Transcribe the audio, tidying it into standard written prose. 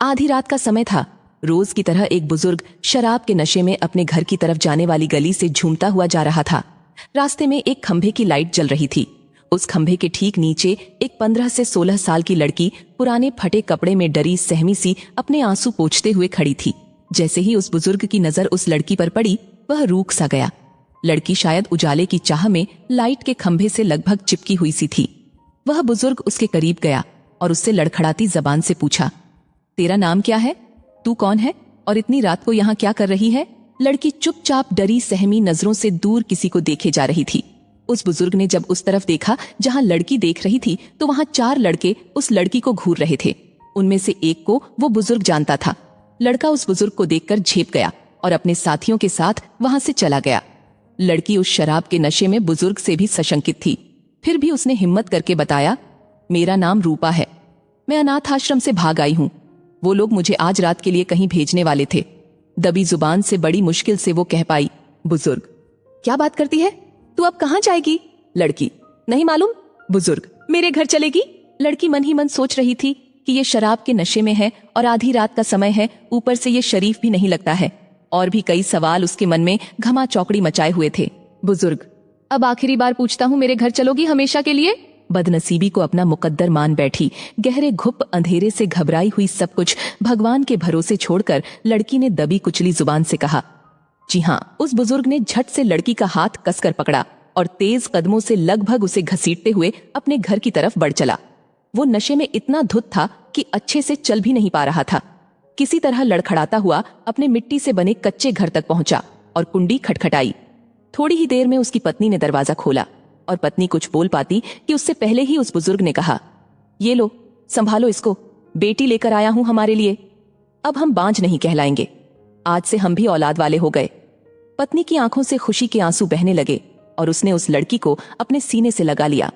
आधी रात का समय था। रोज की तरह एक बुजुर्ग शराब के नशे में अपने घर की तरफ जाने वाली गली से झूमता हुआ जा रहा था। रास्ते में एक खंभे की लाइट जल रही थी। उस खंभे के ठीक नीचे एक 15 से 16 साल की लड़की पुराने फटे कपड़े में डरी सहमी सी अपने आंसू पोंछते हुए खड़ी थी। जैसे ही उस बुजुर्ग की नजर उस लड़की पर पड़ी, वह रूक सा गया। लड़की शायद उजाले की चाह में लाइट के खंभे से लगभग चिपकी हुई सी थी। वह बुजुर्ग उसके करीब गया और उससे लड़खड़ाती जबान से पूछा, तेरा नाम क्या है? तू कौन है और इतनी रात को यहाँ क्या कर रही है? लड़की चुपचाप डरी सहमी नजरों से दूर किसी को देखे जा रही थी। उस बुजुर्ग ने जब उस तरफ देखा जहाँ लड़की देख रही थी, तो वहाँ 4 लड़के उस लड़की को घूर रहे थे। उनमें से एक को वो बुजुर्ग जानता था। लड़का उस बुजुर्ग को देखकर झेप गया और अपने साथियों के साथ वहां से चला गया। लड़की उस शराब के नशे में बुजुर्ग से भी सशंकित थी। फिर भी उसने हिम्मत करके बताया, मेरा नाम रूपा है। मैं अनाथ आश्रम से भाग आई हूँ। वो लोग मुझे आज रात के लिए कहीं भेजने वाले थे। दबी जुबान से बड़ी मुश्किल से वो कह पाई, बुजुर्ग, क्या बात करती है? तू अब कहाँ जाएगी? लड़की, नहीं मालूम। बुजुर्ग, मेरे घर चलेगी? लड़की मन ही मन सोच रही थी कि ये शराब के नशे में है और आधी रात का समय है, ऊपर से ये शरीफ भी नहीं लगता है। और भी कई सवाल उसके मन में घमा चौकड़ी मचाए हुए थे। बुजुर्ग, अब आखिरी बार पूछता हूँ, मेरे घर चलोगी हमेशा के लिए? बदनसीबी को अपना मुकद्दर मान बैठी गहरे घुप अंधेरे से घबराई हुई सब कुछ भगवान के भरोसे छोड़कर लड़की ने दबी कुचली जुबान से कहा, जी हाँ। उस बुजुर्ग ने झट से लड़की का हाथ कसकर पकड़ा और तेज कदमों से लगभग उसे घसीटते हुए अपने घर की तरफ बढ़ चला। वो नशे में इतना धुत था कि अच्छे से चल भी नहीं पा रहा था। किसी तरह लड़खड़ाता हुआ अपने मिट्टी से बने कच्चे घर तक पहुंचा और कुंडी खटखटाई। थोड़ी ही देर में उसकी पत्नी ने दरवाजा खोला और पत्नी कुछ बोल पाती कि उससे पहले ही उस बुजुर्ग ने कहा, ये लो, संभालो इसको, बेटी लेकर आया हूं हमारे लिए। अब हम बांझ नहीं कहलाएंगे। आज से हम भी औलाद वाले हो गए। पत्नी की आंखों से खुशी के आंसू बहने लगे और उसने उस लड़की को अपने सीने से लगा लिया।